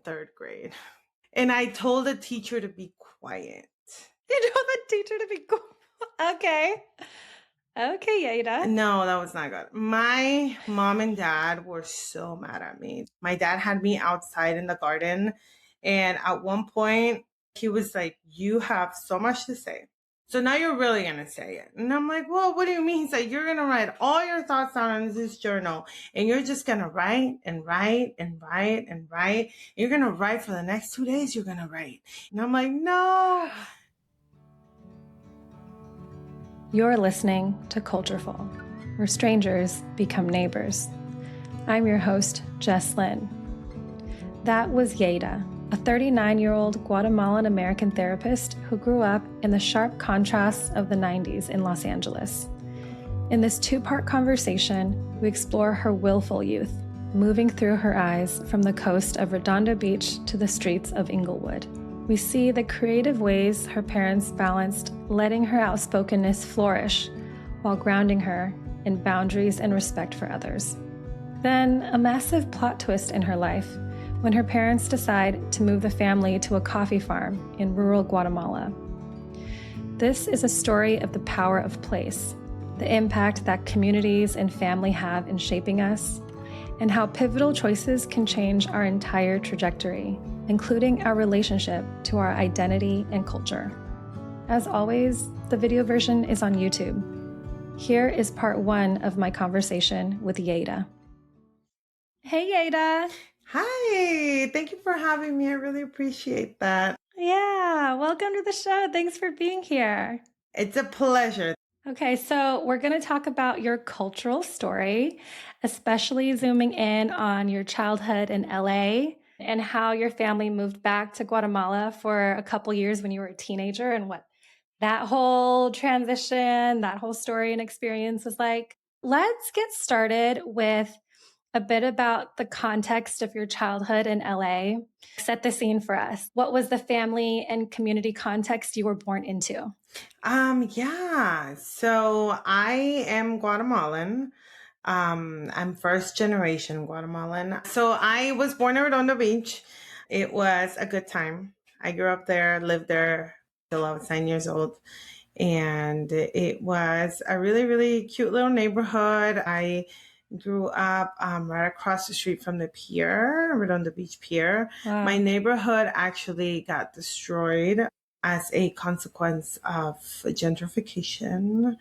third grade. And I told the teacher to be quiet. You told the teacher to be quiet. Okay. Okay, Yeira. No, that was not good. My mom and dad were so mad at me. My dad had me outside in the garden. And at one point, he was like, you have so much to say. So now you're really going to say it. And I'm like, well, what do you mean? He's like, you're going to write all your thoughts down in this journal. And you're just going to write and write and write and write. You're going to write for the next 2 days. You're going to write. And I'm like, no. You're listening to Cultureful, where strangers become neighbors. I'm your host, Jess Lynn. That was Yeira, a 39-year-old Guatemalan-American therapist who grew up in the sharp contrasts of the 90s in Los Angeles. In this two-part conversation, we explore her willful youth, moving through her eyes from the coast of Redondo Beach to the streets of Inglewood. We see the creative ways her parents balanced letting her outspokenness flourish while grounding her in boundaries and respect for others. Then, a massive plot twist in her life when her parents decide to move the family to a coffee farm in rural Guatemala. This is a story of the power of place, the impact that communities and family have in shaping us, and how pivotal choices can change our entire trajectory, including our relationship to our identity and culture. As always, the video version is on YouTube. Here is part 1 of my conversation with Yeira. Hey, Yeira. Hi, thank you for having me. I really appreciate that. Yeah, welcome to the show. Thanks for being here. It's a pleasure. Okay, so we're going to talk about your cultural story, especially zooming in on your childhood in LA and how your family moved back to Guatemala for a couple years when you were a teenager and what that whole transition, that whole story and experience was like. Let's get started with a bit about the context of your childhood in LA. Set the scene for us. What was the family and community context you were born into? Yeah. So I am Guatemalan. I'm first generation Guatemalan. So I was born in Redondo Beach. It was a good time. I grew up there, lived there till I was 9 years old. And it was a really, really cute little neighborhood. I grew up right across the street from the pier, Redondo Beach Pier. Wow. My neighborhood actually got destroyed as a consequence of gentrification.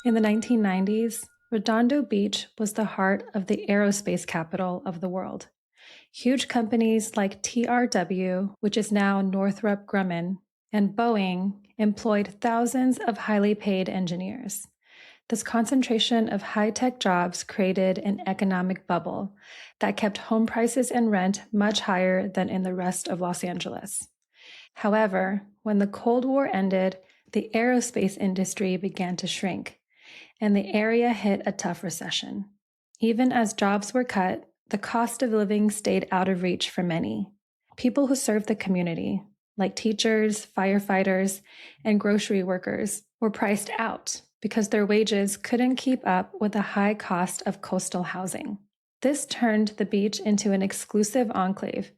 In the 1990s, Redondo Beach was the heart of the aerospace capital of the world. Huge companies like TRW, which is now Northrop Grumman, and Boeing employed thousands of highly paid engineers. This concentration of high-tech jobs created an economic bubble that kept home prices and rent much higher than in the rest of Los Angeles. However, when the Cold War ended, the aerospace industry began to shrink, and the area hit a tough recession. Even as jobs were cut, the cost of living stayed out of reach for many. People who served the community, like teachers, firefighters, and grocery workers, were priced out because their wages couldn't keep up with the high cost of coastal housing. This turned the beach into an exclusive enclave,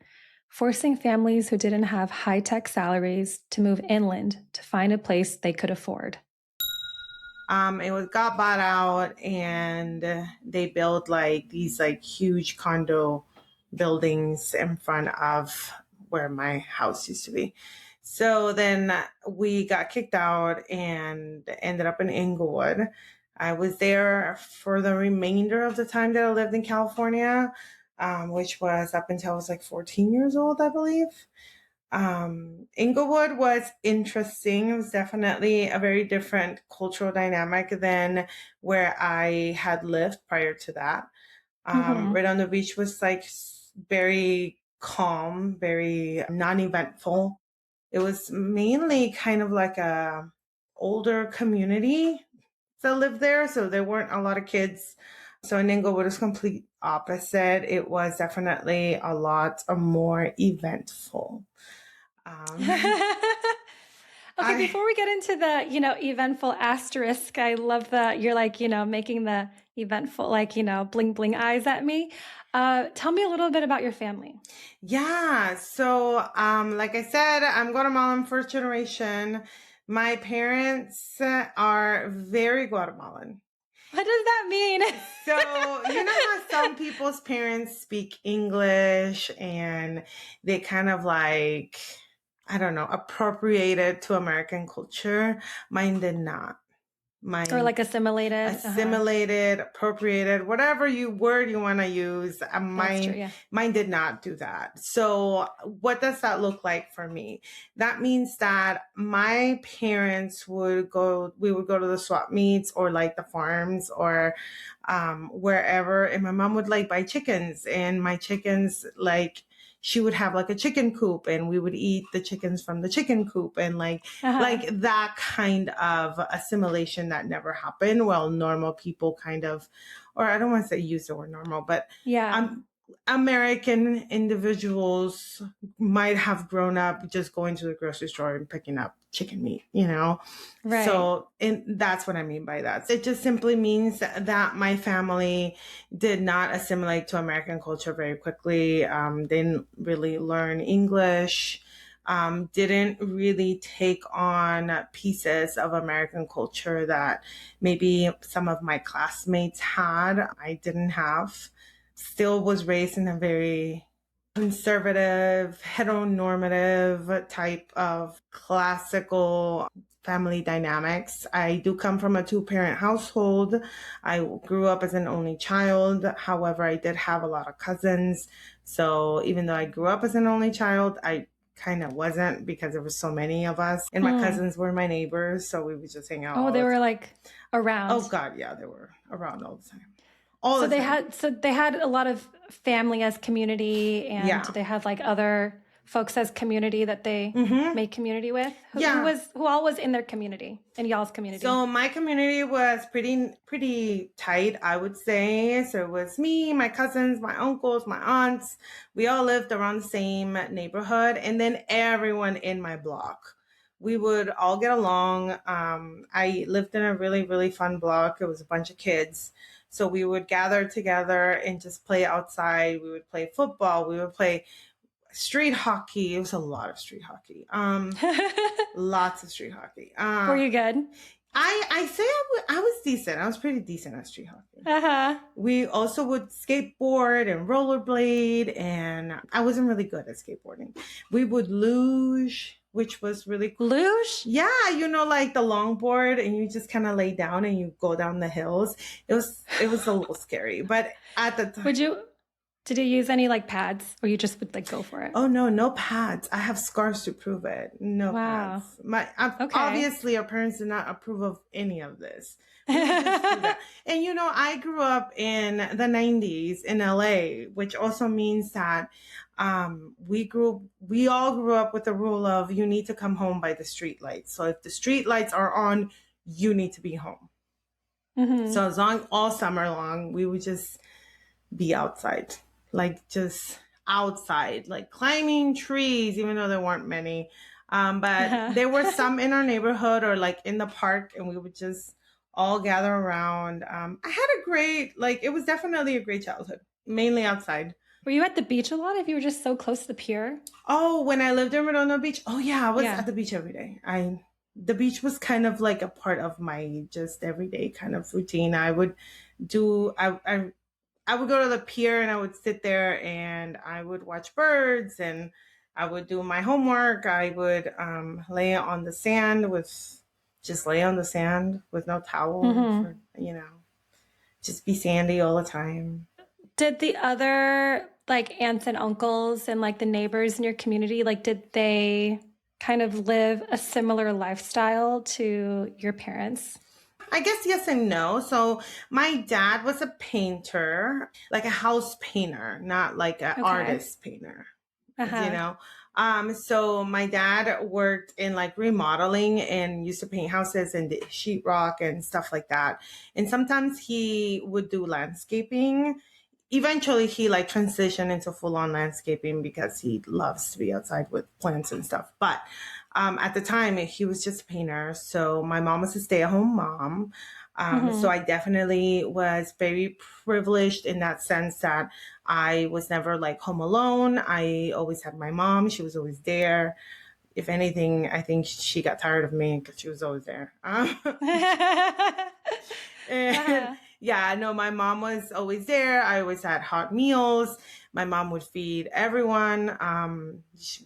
forcing families who didn't have high-tech salaries to move inland to find a place they could afford. It got bought out, and they built these huge condo buildings in front of where my house used to be. So then we got kicked out and ended up in Inglewood. I was there for the remainder of the time that I lived in California, which was up until I was 14 years old, I believe. Inglewood was interesting. It was definitely a very different cultural dynamic than where I had lived prior to that. Redondo Beach was very calm, very non-eventful. It was mainly kind of like a older community that lived there. So there weren't a lot of kids. So in Inglewood, it was complete opposite. It was definitely a lot more eventful. Okay, before we get into the, eventful asterisk, I love that you're making the eventful, bling bling eyes at me. Tell me a little bit about your family. Yeah. So, like I said, I'm Guatemalan first generation. My parents are very Guatemalan. What does that mean? So, you know how some people's parents speak English and they kind of like, I don't know, appropriated to American culture? Mine did not. Or Mine like assimilated? assimilated, appropriated, whatever word you want to use. That's true, Mine, yeah. mine did not do that. So what does that look like for me? That means that my parents we would go to the swap meets or like the farms or, wherever. And my mom would like buy chickens and my chickens like, she would have like a chicken coop and we would eat the chickens from the chicken coop and like that kind of assimilation that never happened. Well, normal people kind of, or I don't want to say use the word normal, but Yeah. American individuals might have grown up just going to the grocery store and picking up chicken meat, you know? Right. So, and that's what I mean by that. It just simply means that my family did not assimilate to American culture very quickly. Didn't really learn English. Didn't really take on pieces of American culture that maybe some of my classmates had. I didn't have. Still was raised in a very conservative, heteronormative type of classical family dynamics. I do come from a two-parent household. I grew up as an only child. However, I did have a lot of cousins. So even though I grew up as an only child, I kind of wasn't because there were so many of us. And my cousins were my neighbors. So we would just hang out. Oh, they were like around. Oh, God. Yeah, they were around all the time. So they had a lot of family as community, and they had like other folks as community that they made community with. Who all was in their community, in y'all's community? So my community was pretty tight, I would say. So it was me, my cousins, my uncles, my aunts. We all lived around the same neighborhood, and then everyone in my block. We would all get along. I lived in a really, really fun block. It was a bunch of kids. So we would gather together and just play outside. We would play football. We would play street hockey. It was a lot of street hockey. Lots of street hockey. Were you good? I say I was decent. I was pretty decent at street hockey. We also would skateboard and rollerblade, and I wasn't really good at skateboarding. We would luge, which was really cool. Luge? Yeah, you know, like the longboard, and you just kind of lay down and you go down the hills. It was a little scary, but at the time, did you use any like pads, or you just would like go for it? Oh no pads. I have scars to prove it. No pads. Obviously, our parents did not approve of any of this. And you know, I grew up in the 90s in LA, which also means that we all grew up with the rule of you need to come home by the street lights. So if the street lights are on, you need to be home. So as long all summer long, we would just be outside. Like just outside, like climbing trees, even though there weren't many. But there were some in our neighborhood or like in the park, and we would just all gather around. I had it was definitely a great childhood, mainly outside. Were you at the beach a lot if you were just so close to the pier? Oh, when I lived in Redondo Beach? Oh yeah, I was at the beach every day. The beach was kind of like a part of my just everyday kind of routine. I would go to the pier and I would sit there and I would watch birds and I would do my homework. I would lay on the sand with no towel, just be sandy all the time. Did the other like aunts and uncles and like the neighbors in your community, like did they kind of live a similar lifestyle to your parents? I guess yes and no. So my dad was a painter, like a house painter, not like an artist painter, So my dad worked in like remodeling and used to paint houses and sheetrock and stuff like that. And sometimes he would do landscaping. Eventually he like transitioned into full on landscaping because he loves to be outside with plants and stuff. But at the time, he was just a painter. So my mom was a stay-at-home mom. So I definitely was very privileged in that sense that I was never like home alone. I always had my mom. She was always there. If anything, I think she got tired of me because she was always there. And yeah, no, my mom was always there. I always had hot meals. My mom would feed everyone.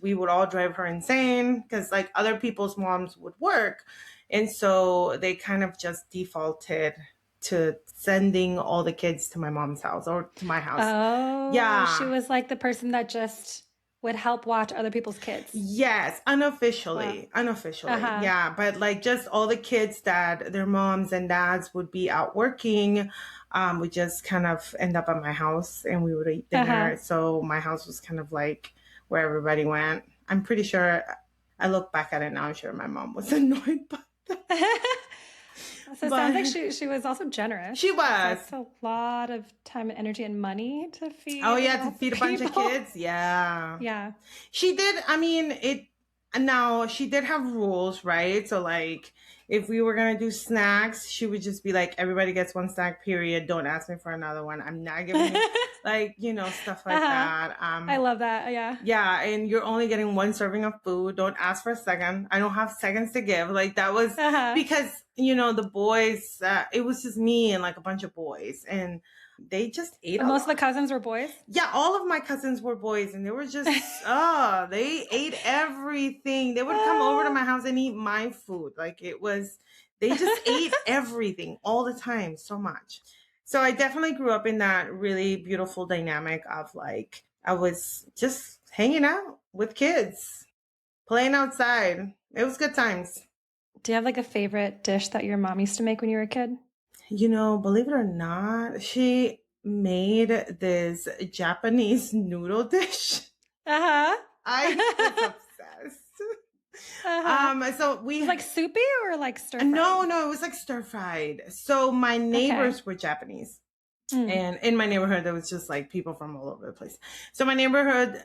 We would all drive her insane because like other people's moms would work. And so they kind of just defaulted to sending all the kids to my mom's house or to my house. Oh, Yeah. she was like the person that just would help watch other people's kids. Yes, unofficially. Wow. Unofficially. Yeah, but like just all the kids that their moms and dads would be out working, would just kind of end up at my house and we would eat dinner. So my house was kind of like where everybody went. I'm pretty sure I look back at it now, I'm sure my mom was annoyed by that. So it sounds like she was also generous. She was. That's a lot of time and energy and money to feed. Oh yeah, to feed a bunch of kids. Yeah. Yeah. She did. I mean, now she did have rules, right? So like if we were going to do snacks, she would just be like, everybody gets one snack, period. Don't ask me for another one. I'm not giving you like, stuff like that. I love that. Yeah. Yeah. And you're only getting one serving of food. Don't ask for a second. I don't have seconds to give. Like that was because, the boys, it was just me and like a bunch of boys and they just ate a lot. Most of the cousins were boys? Yeah, all of my cousins were boys and they were just, they ate everything. They would come over to my house and eat my food. Like they just ate everything all the time so much. So I definitely grew up in that really beautiful dynamic of like, I was just hanging out with kids, playing outside. It was good times. Do you have like a favorite dish that your mom used to make when you were a kid? Believe it or not, she made this Japanese noodle dish. I was obsessed. So we like soupy or like stir fried? No, it was like stir fried. So my neighbors were Japanese. And in my neighborhood, there was just like people from all over the place. So my neighborhood,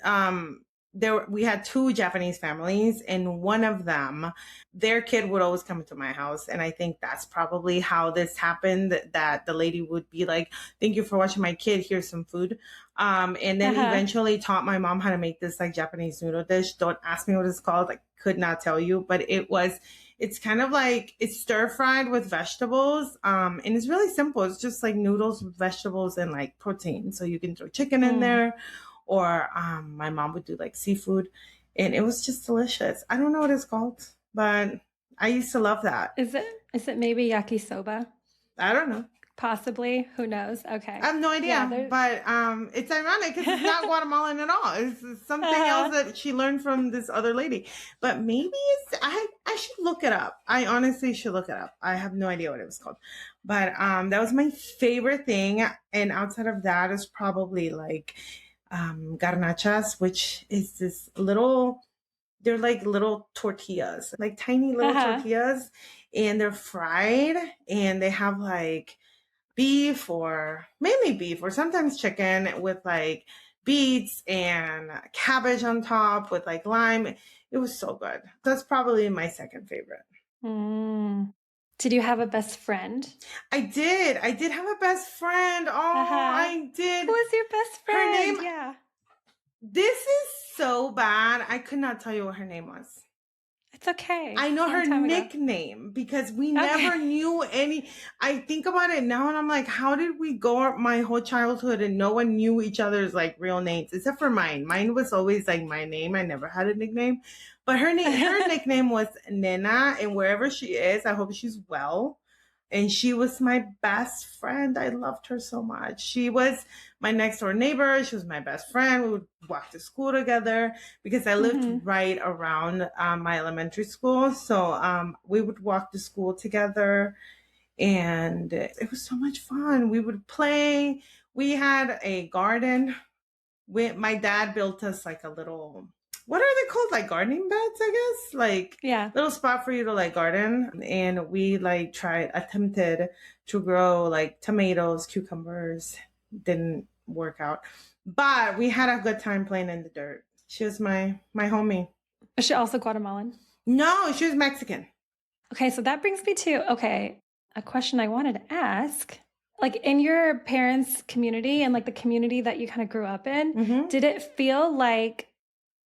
we had two Japanese families and one of them, their kid would always come to my house. And I think that's probably how this happened, that the lady would be like, thank you for watching my kid. Here's some food. And then eventually taught my mom how to make this like Japanese noodle dish. Don't ask me what it's called. I could not tell you, but it's kind of like it's stir fried with vegetables. And it's really simple. It's just like noodles with vegetables and like protein. So you can throw chicken in there. Or my mom would do like seafood and it was just delicious. I don't know what it's called, but I used to love that. Is it maybe yakisoba? I don't know. Possibly. Who knows? Okay. I have no idea, but it's ironic because it's not Guatemalan at all. It's something else that she learned from this other lady. But maybe I should look it up. I honestly should look it up. I have no idea what it was called. But that was my favorite thing. And outside of that is probably like garnachas, which is they're like little tortillas, like tiny little tortillas, and they're fried and they have like mainly beef or sometimes chicken with like beets and cabbage on top with like lime. It was so good. That's probably my second favorite. Did you have a best friend? I did have a best friend. I did. Who was your best friend? Her name, yeah. This is so bad. I could not tell you what her name was. It's okay. I know her nickname because we never knew any. I think about it now and I'm like, how did we go my whole childhood and no one knew each other's like real names except for mine. Mine was always like my name. I never had a nickname, but her nickname was Nena, and wherever she is, I hope she's well. And she was my best friend. I loved her so much. She was my next door neighbor. She was my best friend. We would walk to school together because I lived right around my elementary school. So we would walk to school together and it was so much fun. We would play. We had a garden. My dad built us like a little... What are they called? Like gardening beds, I guess? Like little spot for you to like garden. And we like attempted to grow like tomatoes, cucumbers. Didn't work out. But we had a good time playing in the dirt. She was my homie. Is she also Guatemalan? No, she was Mexican. Okay, so that brings me to, a question I wanted to ask. Like in your parents' community and like the community that you kind of grew up in, Mm-hmm. did it feel like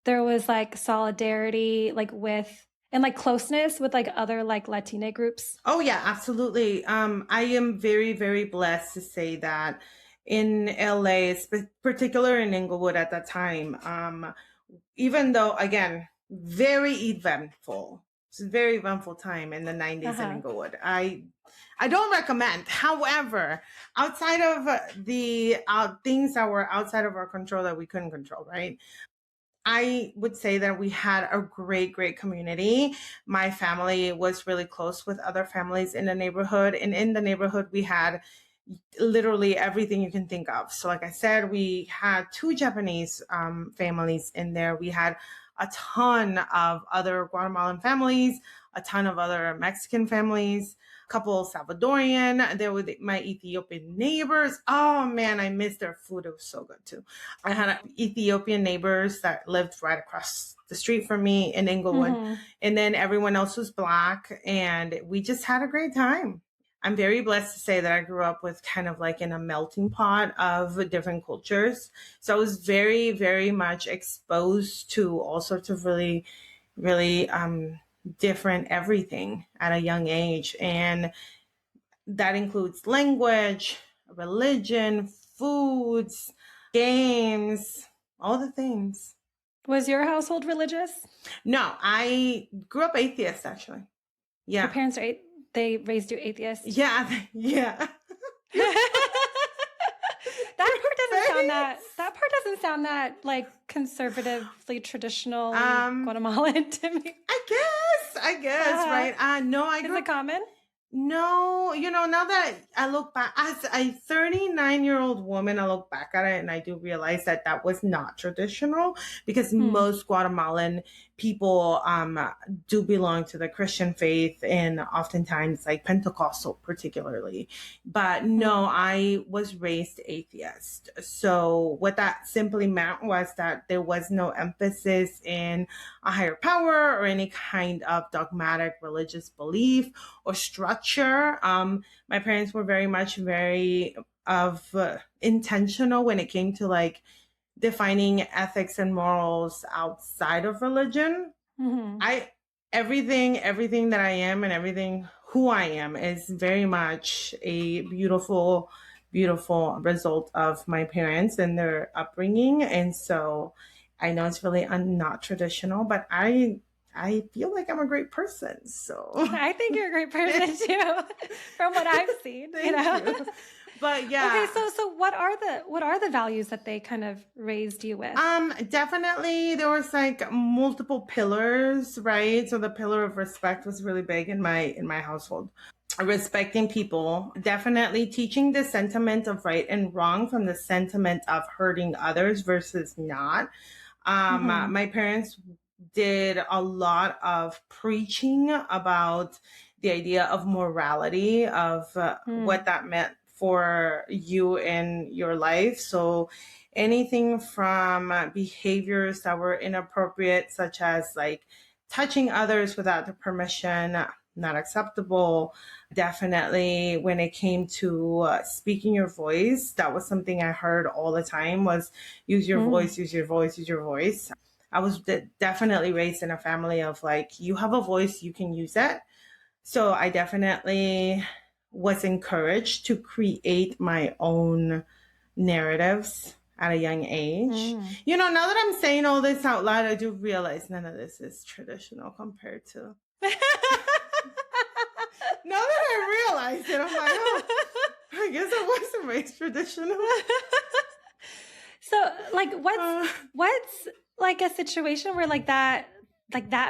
there was like solidarity, like with and like closeness with like other like Latina groups? Oh yeah, absolutely. I am very, very blessed to say that in LA, particular in Inglewood at that time, even though again, very eventful. It's a very eventful time in the 90s in Uh-huh. Inglewood. I don't recommend. However, outside of the things that were outside of our control that we couldn't control, right? I would say that we had a great, great community. My family was really close with other families in the neighborhood. And in the neighborhood, we had literally everything you can think of. So, like I said, we had two Japanese families in there. We had a ton of other Guatemalan families, a ton of other Mexican families, a couple Salvadorian. There were my Ethiopian neighbors. Oh man, I miss their food. It was so good too. I had Ethiopian neighbors that lived right across the street from me in Inglewood. Mm-hmm. And then everyone else was Black. And we just had a great time. I'm very blessed to say that I grew up with kind of like in a melting pot of different cultures. So I was very, very much exposed to all sorts of really, really different everything at a young age. And that includes language, religion, foods, games, all the things. Was your household religious? No, I grew up atheist actually. Your Yeah. parents are they raised you atheist? Yeah. Yeah. That part doesn't sound that like conservatively traditional Guatemalan to me. I guess, right? No, I Is grew it common? No, now that I look back as a 39-year-old woman, I look back at it and I do realize that that was not traditional because most Guatemalan people do belong to the Christian faith and oftentimes like Pentecostal particularly. But no, I was raised atheist. So what that simply meant was that there was no emphasis in a higher power or any kind of dogmatic religious belief or structure. My parents were very intentional when it came to like defining ethics and morals outside of religion. Everything that I am and everything who I am is very much a beautiful result of my parents and their upbringing. And so I know it's really not traditional, but I feel like I'm a great person. So I think you're a great person too, from what I've seen. Thank you. But yeah. Okay, so what are the values that they kind of raised you with? Definitely there was like multiple pillars, right? So the pillar of respect was really big in my household. Respecting people, definitely teaching the sentiment of right and wrong from the sentiment of hurting others versus not. My parents did a lot of preaching about the idea of morality, of what that meant for you in your life. So anything from behaviors that were inappropriate, such as like touching others without their permission, not acceptable. Definitely when it came to speaking your voice, that was something I heard all the time was use your voice, use your voice, use your voice. I was definitely raised in a family of like, you have a voice, you can use it. So I definitely was encouraged to create my own narratives at a young age. Now that I'm saying all this out loud, I do realize none of this is traditional compared to. Now that I realize it, I'm like, oh, I guess I wasn't raised traditional. So, like, what's like a situation where like that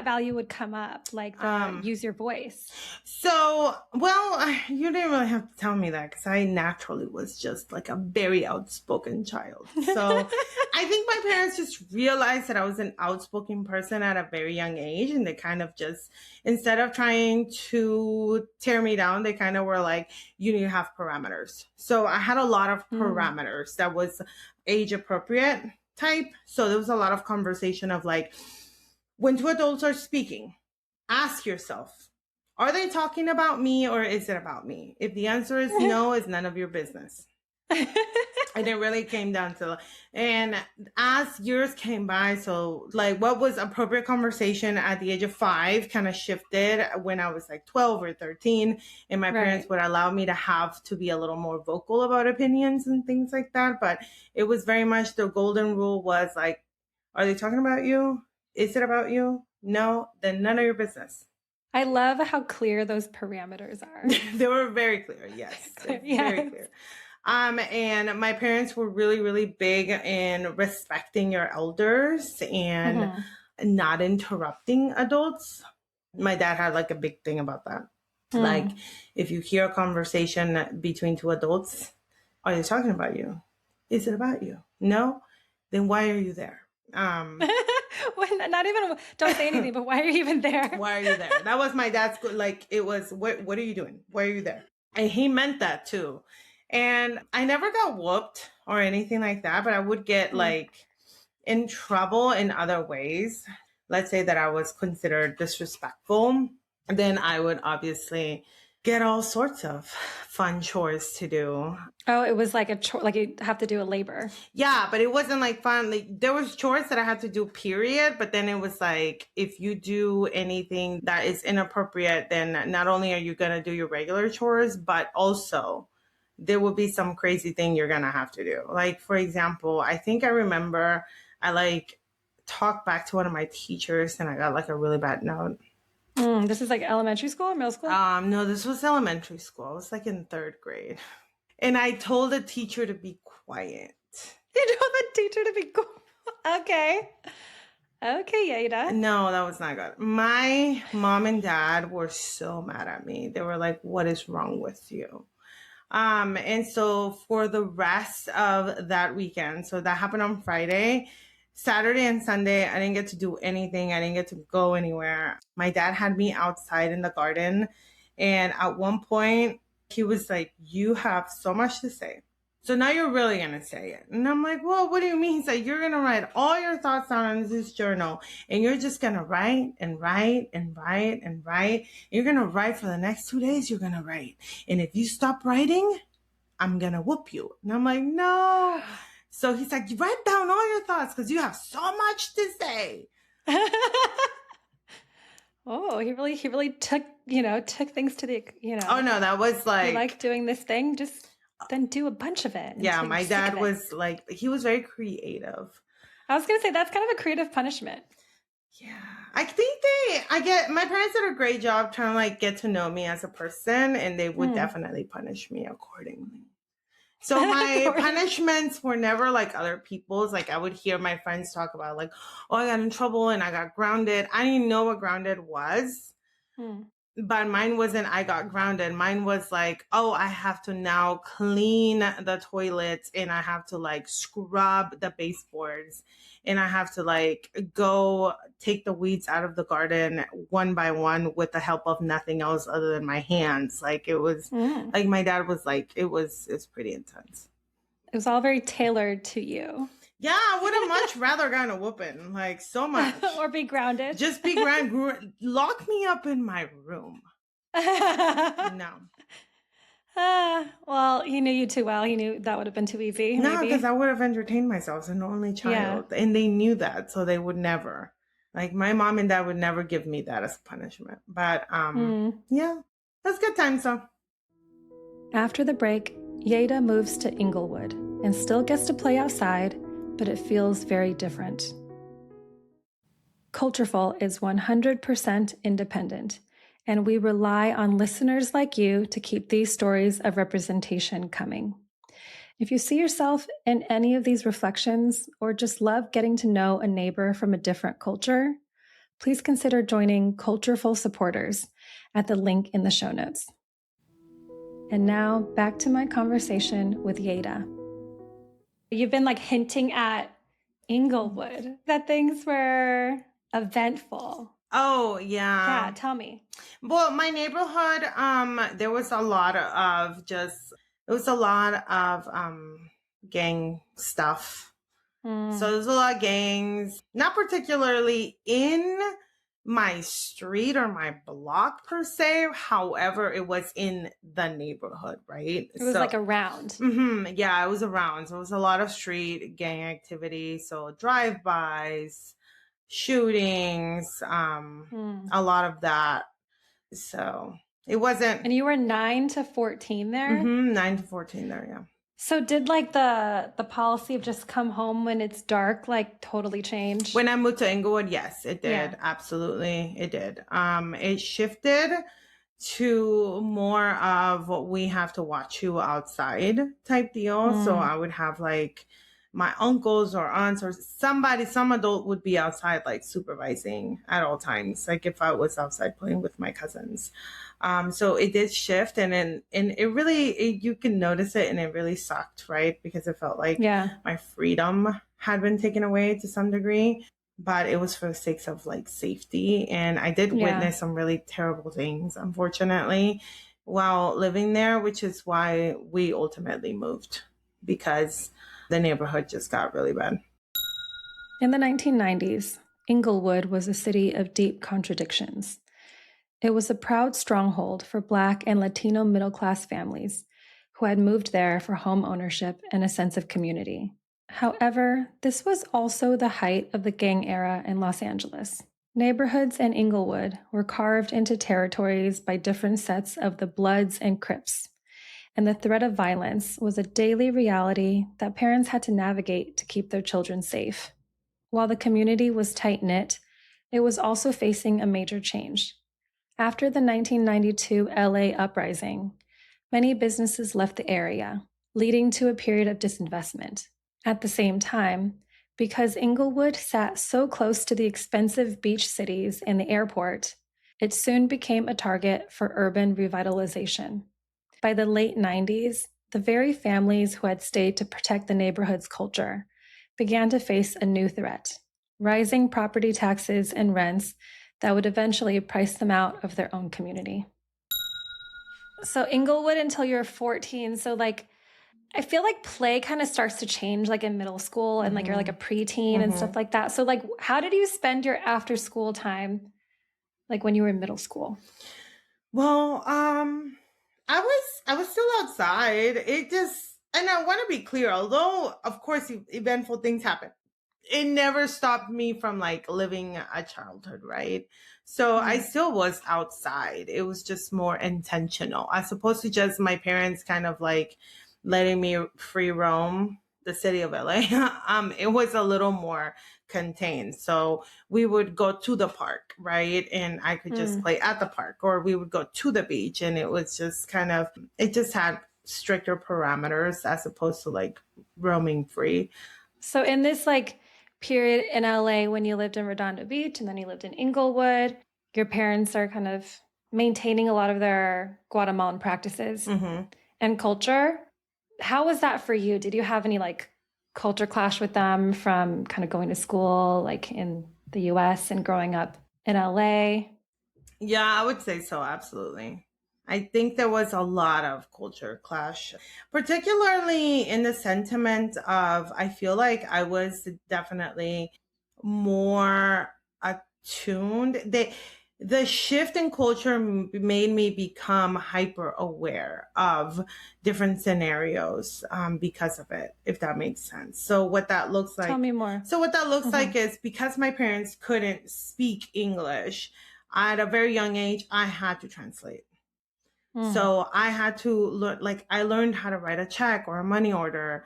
value would come up, like use your voice? So, well, you didn't really have to tell me that because I naturally was just like a very outspoken child. So I think my parents just realized that I was an outspoken person at a very young age. And they kind of just, instead of trying to tear me down, they kind of were like, you need to have parameters. So I had a lot of parameters that was age appropriate type. So there was a lot of conversation of like, when two adults are speaking, ask yourself, Are they talking about me or is it about me? If the answer is no, it's none of your business. And it really came down to, and as years came by, so like what was appropriate conversation at the age of 5 kind of shifted when I was like 12 or 13, and my parents would allow me to be a little more vocal about opinions and things like that. But it was very much the golden rule was like, are they talking about you? Is it about you? No, then none of your business. I love how clear those parameters are. They were very clear. Yes. Very clear. And my parents were really, really big in respecting your elders and not interrupting adults. My dad had like a big thing about that. Like, if you hear a conversation between two adults, are they talking about you? Is it about you? No? Then why are you there? Not even, don't say anything, but why are you even there? Why are you there? That was my dad's, like, it was, what are you doing? Why are you there? And he meant that too. And I never got whooped or anything like that, but I would get like in trouble in other ways. Let's say that I was considered disrespectful. Then I would obviously get all sorts of fun chores to do. Oh, it was like a chore, like you have to do a labor. Yeah, but it wasn't like fun. Like there was chores that I had to do, period. But then it was like, if you do anything that is inappropriate, then not only are you going to do your regular chores, but also there will be some crazy thing you're going to have to do. Like, for example, I think I remember I like talked back to one of my teachers and I got like a really bad note. This is like elementary school or middle school? No, this was elementary school. I was like in 3rd grade. And I told the teacher to be quiet. You told the teacher to be quiet? Okay. Okay, Yeira. No, that was not good. My mom and dad were so mad at me. They were like, what is wrong with you? And so for the rest of that weekend, so that happened on Friday, Saturday and Sunday, I didn't get to do anything. I didn't get to go anywhere. My dad had me outside in the garden. And at one point he was like, you have so much to say. So now you're really going to say it. And I'm like, well, what do you mean? He's like, you're going to write all your thoughts down in this journal and you're just going to write and write and write and write. You're going to write for the next 2 days. You're going to write. And if you stop writing, I'm going to whoop you. And I'm like, no. So he's like, you write down all your thoughts because you have so much to say. Oh, he really took things to the, Oh no, that was like, you like doing this thing, just then do a bunch of it. Yeah, my dad was like, he was very creative. I was going to say, that's kind of a creative punishment. Yeah. I think my parents did a great job trying to like get to know me as a person, and they would definitely punish me accordingly. So my punishments were never like other people's. Like I would hear my friends talk about like, oh, I got in trouble and I got grounded. I didn't know what grounded was. But mine wasn't, I got grounded. Mine was like, oh, I have to now clean the toilets and I have to like scrub the baseboards and I have to like go take the weeds out of the garden one by one with the help of nothing else other than my hands. Like it was like my dad was like, it was pretty intense. It was all very tailored to you. Yeah, I would have much rather gotten a whooping, like so much. Or be grounded. Just be grounded. Lock me up in my room. No. Well, he knew you too well. He knew that would have been too easy. No, because I would have entertained myself as an only child. Yeah. And they knew that, so they would never. Like my mom and dad would never give me that as a punishment. But yeah, that's good times though. After the break, Yeira moves to Inglewood and still gets to play outside, but it feels very different. Cultureful is 100% independent, and we rely on listeners like you to keep these stories of representation coming. If you see yourself in any of these reflections or just love getting to know a neighbor from a different culture, please consider joining Cultureful supporters at the link in the show notes. And now back to my conversation with Yeira. You've been like hinting at Inglewood, that things were eventful. Oh, yeah. Yeah, tell me. Well, my neighborhood, there was a lot of gang stuff. So there's a lot of gangs, not particularly in my street or my block per se. However, it was in the neighborhood, right? It was like around. Yeah, it was around. So it was a lot of street gang activity. So drive-bys, shootings, a lot of that. So it wasn't. And you were 9 to 14 there? 9 to 14 there, yeah. So did like the policy of just come home when it's dark like totally change? When I moved to Inglewood, yes, it did. Yeah. Absolutely, it did. It shifted to more of what we have to watch you outside type deal. So I would have like my uncles or aunts or somebody, some adult would be outside like supervising at all times. Like if I was outside playing with my cousins. So it did shift and it really, you can notice it and it really sucked, right? Because it felt like my freedom had been taken away to some degree, but it was for the sakes of like safety. And I did witness some really terrible things, unfortunately, while living there, which is why we ultimately moved, because the neighborhood just got really bad. In the 1990s, Inglewood was a city of deep contradictions. It was a proud stronghold for Black and Latino middle-class families who had moved there for home ownership and a sense of community. However, this was also the height of the gang era in Los Angeles. Neighborhoods in Inglewood were carved into territories by different sets of the Bloods and Crips, and the threat of violence was a daily reality that parents had to navigate to keep their children safe. While the community was tight-knit, it was also facing a major change. After the 1992 LA uprising, many businesses left the area, leading to a period of disinvestment. At the same time, because Inglewood sat so close to the expensive beach cities and the airport, it soon became a target for urban revitalization. By the late 90s, the very families who had stayed to protect the neighborhood's culture began to face a new threat: rising property taxes and rents that would eventually price them out of their own community. So Inglewood until you're 14. So like, I feel like play kind of starts to change like in middle school and like you're like a preteen and stuff like that. So like, how did you spend your after school time like when you were in middle school? Well, I was still outside. It just, and I want to be clear, although of course eventful things happen, it never stopped me from like living a childhood, right? So I still was outside. It was just more intentional as opposed to just my parents kind of like letting me free roam the city of LA. It was a little more contained. So we would go to the park, right? And I could just play at the park, or we would go to the beach, and it was just kind of, it just had stricter parameters as opposed to like roaming free. So in this like period in LA when you lived in Redondo Beach and then you lived in Inglewood, your parents are kind of maintaining a lot of their Guatemalan practices and culture. How was that for you? Did you have any like culture clash with them from kind of going to school like in the US and growing up in LA? Yeah, I would say so. Absolutely. I think there was a lot of culture clash, particularly in the sentiment of, I feel like I was definitely more attuned. The shift in culture made me become hyper aware of different scenarios because of it, if that makes sense. So what that looks like. Tell me more. So what that looks like is, because my parents couldn't speak English at a very young age, I had to translate. So I had to learn, like I learned how to write a check or a money order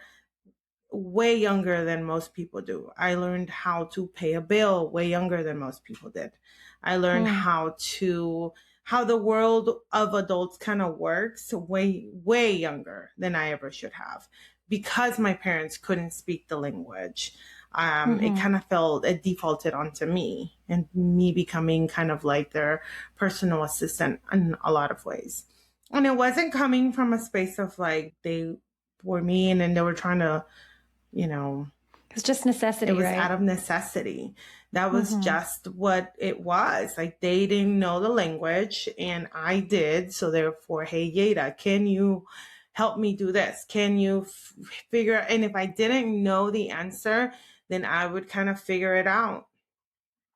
way younger than most people do. I learned how to pay a bill way younger than most people did. I learned how the world of adults kind of works way younger than I ever should have, because my parents couldn't speak the language. It kind of felt, it defaulted onto me, and me becoming kind of like their personal assistant in a lot of ways. And it wasn't coming from a space of like they were mean and they were trying to, it's just necessity. It was right? Out of necessity. That was just what it was. Like they didn't know the language and I did. So therefore, hey, Yeira, can you help me do this? Can you figure? And if I didn't know the answer, then I would kind of figure it out.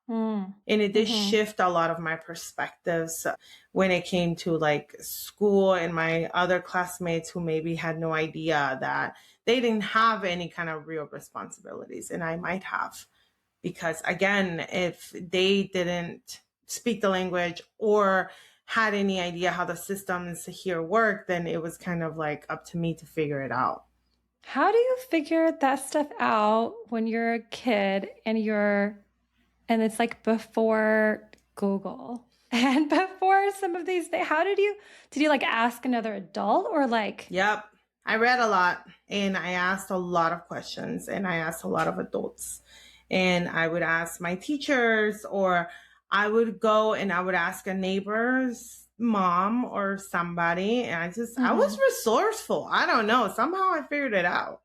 Mm. And it did shift a lot of my perspectives when it came to like school and my other classmates who maybe had no idea that they didn't have any kind of real responsibilities. And I might have, because again, if they didn't speak the language or had any idea how the systems here work, then it was kind of like up to me to figure it out. How do you figure that stuff out when you're a kid and it's like before Google and before some of these things? Did you like ask another adult or like? Yep. I read a lot and I asked a lot of questions and I asked a lot of adults, and I would ask my teachers, or I would go and I would ask a neighbor's mom or somebody. And I was resourceful. I don't know. Somehow I figured it out.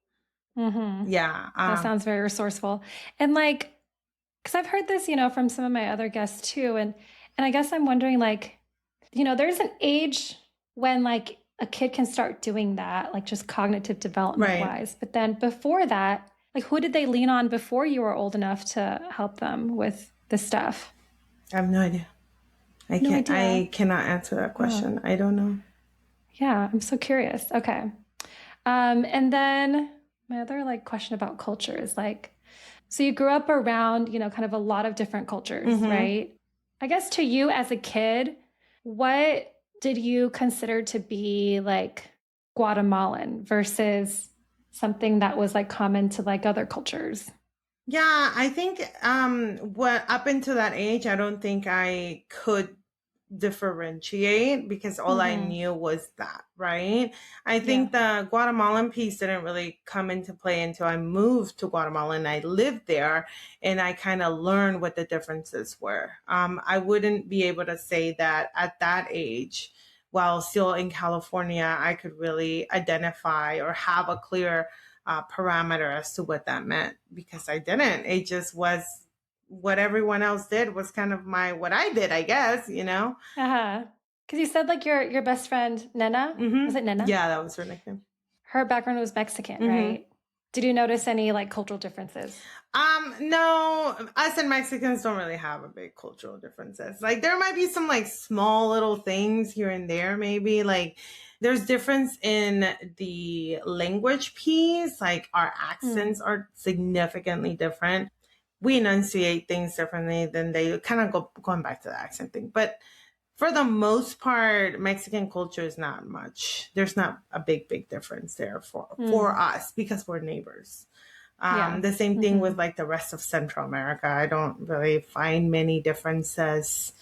Yeah. That sounds very resourceful. And like, because I've heard this, from some of my other guests too. And I guess I'm wondering, like, there's an age when like a kid can start doing that, like just cognitive development wise. But then before that, like who did they lean on before you were old enough to help them with this stuff? I have no idea. I cannot answer that question. I don't know. Yeah, I'm so curious. Okay. And then my other like question about culture is like, so you grew up around, kind of a lot of different cultures, right? I guess to you as a kid, what did you consider to be like Guatemalan versus something that was like common to like other cultures? Yeah, I think what up until that age, I don't think I could differentiate because all I knew was that, right? I think the Guatemalan piece didn't really come into play until I moved to Guatemala and I lived there, and I kind of learned what the differences were. I wouldn't be able to say that at that age, while still in California, I could really identify or have a clear parameter as to what that meant, because I didn't. It just was what everyone else did was kind of what I did, I guess, Because you said like your best friend Nena, was it Nena? Yeah, that was her nickname. Her background was Mexican, right? Did you notice any like cultural differences? No, us and Mexicans don't really have a big cultural differences. Like there might be some like small little things here and there, maybe like there's difference in the language piece. Like our accents are significantly different. We enunciate things differently than they kind of going back to the accent thing. But for the most part, Mexican culture is not much. There's not a big difference there for us because we're neighbors. The same thing with like the rest of Central America. I don't really find many differences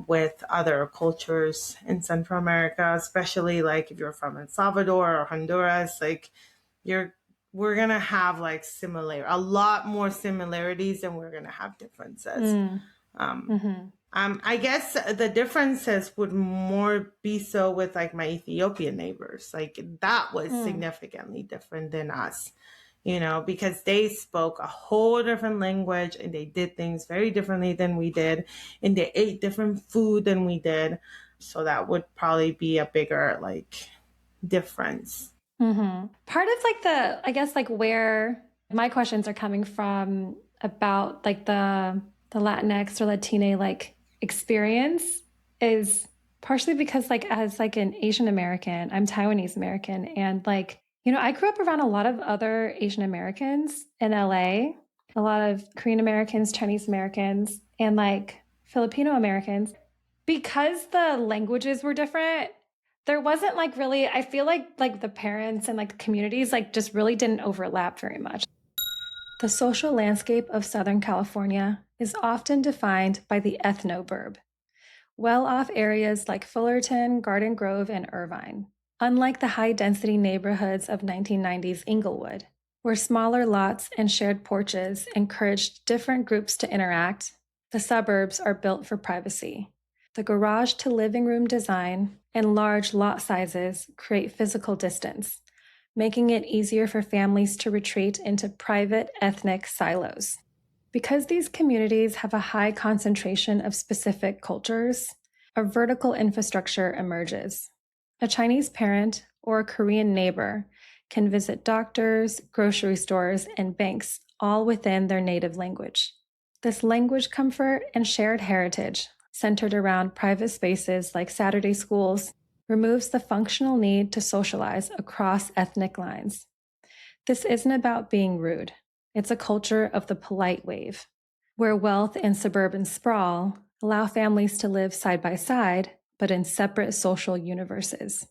with other cultures in Central America, especially like if you're from El Salvador or Honduras, like we're going to have like a lot more similarities than we're going to have differences. I guess the differences would more be so with like my Ethiopian neighbors. Like that was significantly different than us, because they spoke a whole different language and they did things very differently than we did. And they ate different food than we did. So that would probably be a bigger like difference. Part of like I guess like where my questions are coming from about like the Latinx or Latina like experience is partially because like as like an Asian American, I'm Taiwanese American, and like, I grew up around a lot of other Asian Americans in LA, a lot of Korean Americans, Chinese Americans, and like Filipino Americans. Because the languages were different, there wasn't like really, I feel like the parents and like the communities like just really didn't overlap very much. The social landscape of Southern California is often defined by the ethnoburb, well-off areas like Fullerton, Garden Grove, and Irvine. Unlike the high-density neighborhoods of 1990s Inglewood, where smaller lots and shared porches encouraged different groups to interact, the suburbs are built for privacy. The garage-to-living room design and large lot sizes create physical distance, making it easier for families to retreat into private ethnic silos. Because these communities have a high concentration of specific cultures, a vertical infrastructure emerges. A Chinese parent or a Korean neighbor can visit doctors, grocery stores, and banks all within their native language. This language comfort and shared heritage, centered around private spaces like Saturday schools, removes the functional need to socialize across ethnic lines. This isn't about being rude. It's a culture of the polite wave, where wealth and suburban sprawl allow families to live side by side, but in separate social universes.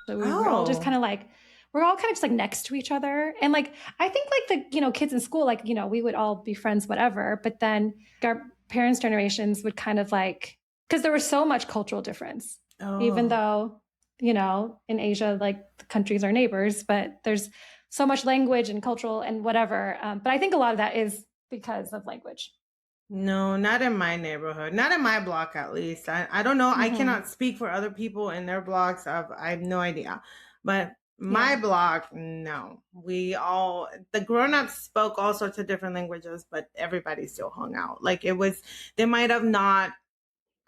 So we were all just kind of like, we're all kind of just like next to each other. And like, I think like the, kids in school, like, we would all be friends, whatever. But then our parents' generations would kind of like, because there was so much cultural difference, even though, in Asia, like the countries are neighbors, but there's so much language and cultural and whatever. But I think a lot of that is because of language. No, not in my neighborhood. Not in my block, at least. I don't know. I cannot speak for other people in their blocks. I have no idea. But my block, no. The grown-ups spoke all sorts of different languages, but everybody still hung out. Like they might have not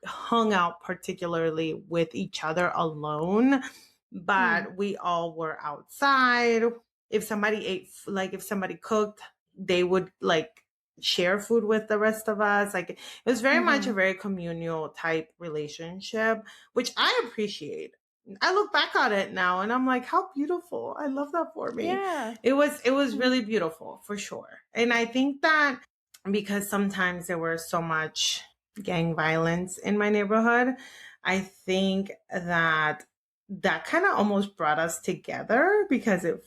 hung out particularly with each other alone, but we all were outside. If somebody if somebody cooked, they would like share food with the rest of us. Like it was very much a very communal type relationship, which I appreciate. I look back on it now and I'm like, how beautiful. I love that for me. Yeah. It was really beautiful for sure. And I think that because sometimes there was so much gang violence in my neighborhood, I think that kind of almost brought us together because it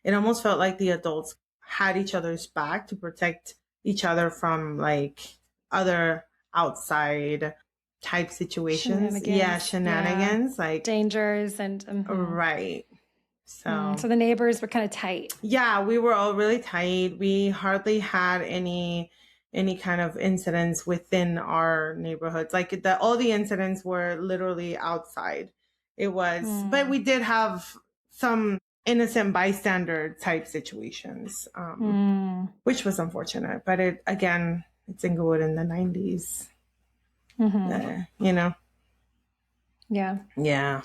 almost felt like the adults had each other's back to protect each other from like other outside type situations. Shenanigans, like dangers and right. So the neighbors were kind of tight. Yeah, we were all really tight. We hardly had any kind of incidents within our neighborhoods. Like all the incidents were literally outside. It was, but we did have some innocent bystander type situations, which was unfortunate. But it's Inglewood in the 90s. Yeah. Yeah.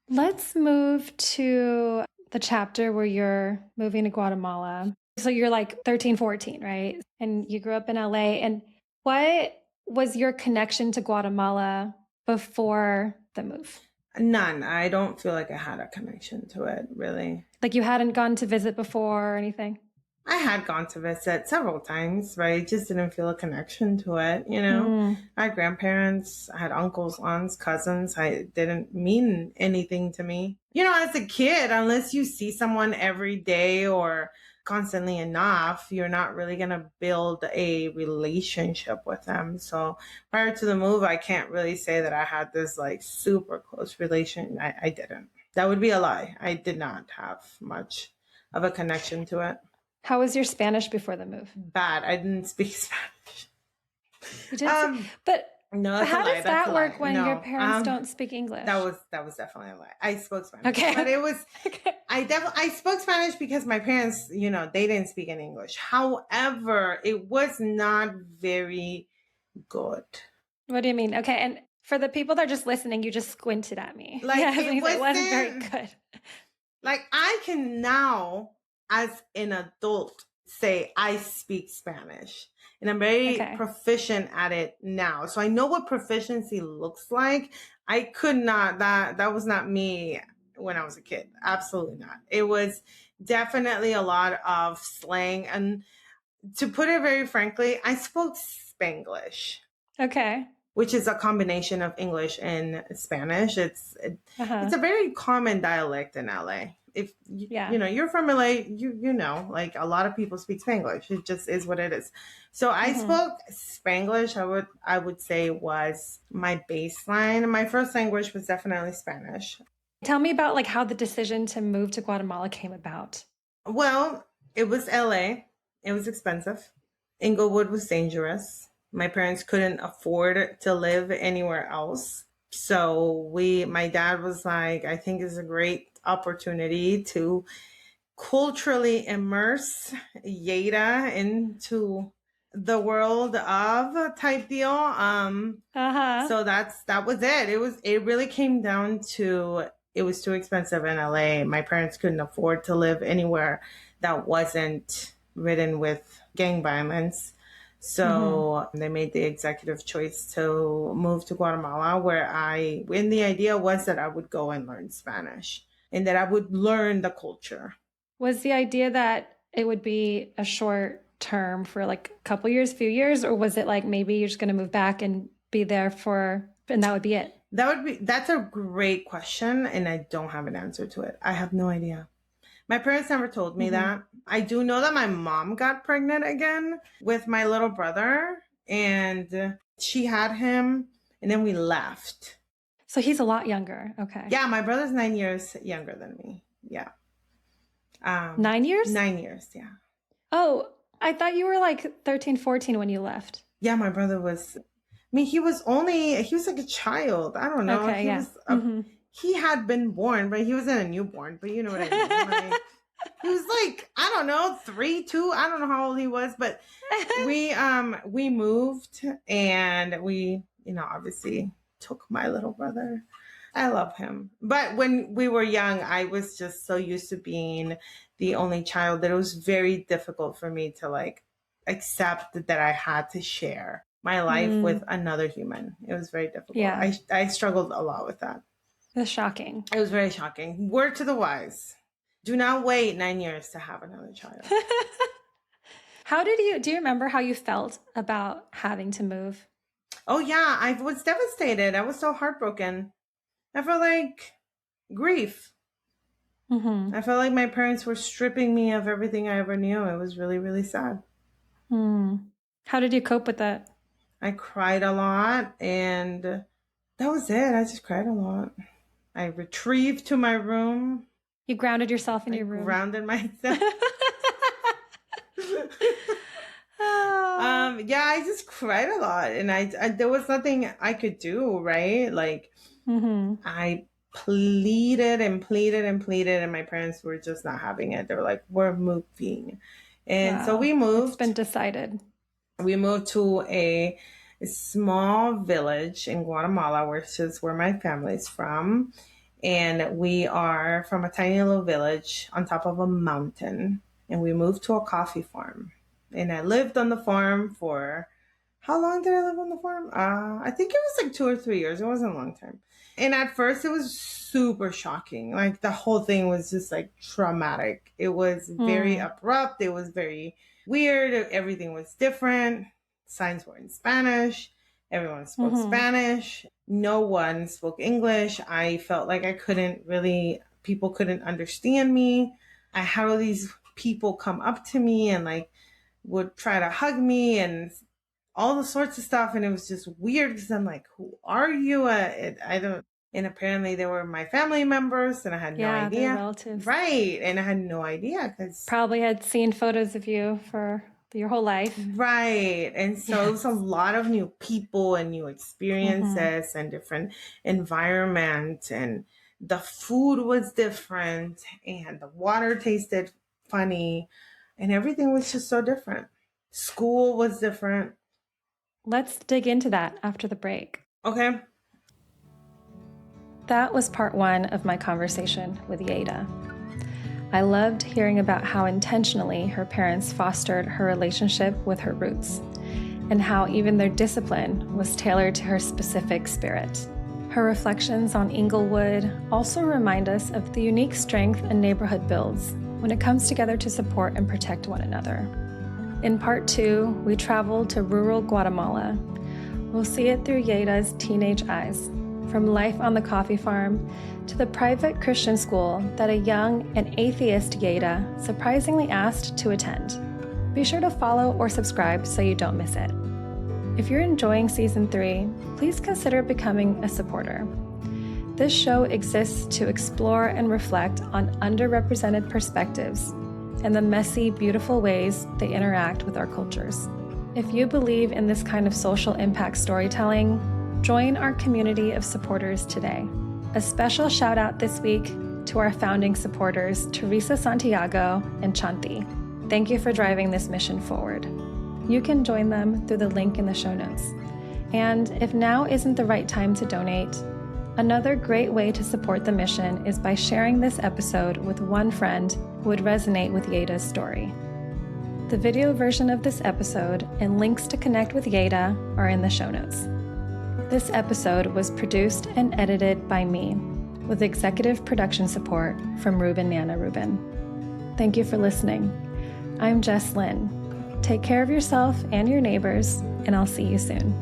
Let's move to the chapter where you're moving to Guatemala. So you're like 13, 14, right? And you grew up in LA. And what was your connection to Guatemala before the move? None. I don't feel like I had a connection to it, really. Like you hadn't gone to visit before or anything? I had gone to visit several times, but I just didn't feel a connection to it, I had grandparents, I had uncles, aunts, cousins. I didn't mean anything to me. As a kid, unless you see someone every day or constantly enough, you're not really going to build a relationship with them. So prior to the move, I can't really say that I had this like super close relation. I didn't. That would be a lie. I did not have much of a connection to it. How was your Spanish before the move? Bad. I didn't speak Spanish. You didn't but no, how does that work when your parents don't speak English? That was definitely a lie. I spoke Spanish. Okay. But it was I spoke Spanish because my parents, they didn't speak in English. However, it was not very good. What do you mean? Okay, and for the people that are just listening, you just squinted at me. Like it wasn't very good. Like I can now, as an adult, say I speak Spanish and I'm very proficient at it now. So I know what proficiency looks like. I could not, that was not me when I was a kid. Absolutely not. It was definitely a lot of slang. And to put it very frankly, I spoke Spanglish. Okay. Which is a combination of English and Spanish. It's a very common dialect in LA. If you're from LA, you know, like a lot of people speak Spanglish. It just is what it is. So I spoke Spanglish. I would say was my baseline. My first language was definitely Spanish. Tell me about like how the decision to move to Guatemala came about. Well, it was LA. It was expensive. Inglewood was dangerous. My parents couldn't afford to live anywhere else. So my dad was like, I think it's a great opportunity to culturally immerse Yeira into the world of type deal. So that was it. It really came down to, it was too expensive in LA. My parents couldn't afford to live anywhere that wasn't ridden with gang violence. So they made the executive choice to move to Guatemala, and the idea was that I would go and learn Spanish and that I would learn the culture. Was the idea that it would be a short term for like a couple years, few years, or was it like maybe you're just going to move back and be there and that would be it? That's a great question, and I don't have an answer to it. I have no idea. My parents never told me that. I do know that my mom got pregnant again with my little brother, and she had him, and then we left. So he's a lot younger. Okay. Yeah, my brother's 9 years younger than me. Yeah. 9 years? 9 years, yeah. Oh, I thought you were like 13, 14 when you left. Yeah, my brother was, he was like a child. I don't know. Okay, He had been born, but he wasn't a newborn, but you know what I mean. Like, he was like, I don't know, 3, 2. I don't know how old he was, but we moved and we, obviously took my little brother. I love him. But when we were young, I was just so used to being the only child that it was very difficult for me to like accept that I had to share my life with another human. It was very difficult. Yeah. I struggled a lot with that. It was shocking. It was very shocking. Word to the wise. Do not wait 9 years to have another child. Do you remember how you felt about having to move? Oh yeah, I was devastated. I was so heartbroken. I felt like grief. I felt like my parents were stripping me of everything I ever knew. It was really, really sad. How did you cope with that? I cried a lot, and that was it. I just cried a lot. I retrieved to my room. You grounded yourself in your room. Grounded myself. Yeah, I just cried a lot, and I there was nothing I could do, right? Like, I pleaded and pleaded and pleaded, and my parents were just not having it. They were like, "We're moving," and so we moved. It's been decided. We moved to a small village in Guatemala, which is where my family's from. And we are from a tiny little village on top of a mountain. And we moved to a coffee farm. And I lived on the farm for, how long did I live on the farm? I think it was like 2 or 3 years. It wasn't a long time. And at first it was super shocking. Like the whole thing was just like traumatic. It was very abrupt. It was very weird. Everything was different. Signs were in Spanish. Everyone spoke Spanish. No one spoke English. I felt like people couldn't understand me. I had all these people come up to me and like would try to hug me and all the sorts of stuff. And it was just weird because I'm like, who are you? And apparently they were my family members and I had no idea. They're relatives. Right. And I had no idea because probably had seen photos of you for your whole life. Right. And so it was a lot of new people and new experiences and different environment, and the food was different and the water tasted funny and everything was just so different. School was different. Let's dig into that after the break. Okay. That was part 1 of my conversation with Yeira. I loved hearing about how intentionally her parents fostered her relationship with her roots, and how even their discipline was tailored to her specific spirit. Her reflections on Inglewood also remind us of the unique strength a neighborhood builds when it comes together to support and protect one another. In part 2, we traveled to rural Guatemala. We'll see it through Yeira's teenage eyes, from life on the coffee farm to the private Christian school that a young and atheist Yeira surprisingly asked to attend. Be sure to follow or subscribe so you don't miss it. If you're enjoying Season 3, please consider becoming a supporter. This show exists to explore and reflect on underrepresented perspectives and the messy, beautiful ways they interact with our cultures. If you believe in this kind of social impact storytelling, join our community of supporters today. A special shout out this week to our founding supporters, Teresa Santiago and Chanti. Thank you for driving this mission forward. You can join them through the link in the show notes. And if now isn't the right time to donate, another great way to support the mission is by sharing this episode with one friend who would resonate with Yeira's story. The video version of this episode and links to connect with Yeira are in the show notes. This episode was produced and edited by me, with executive production support from Ruben Nana Ruben. Thank you for listening. I'm Jess Lynn. Take care of yourself and your neighbors, and I'll see you soon.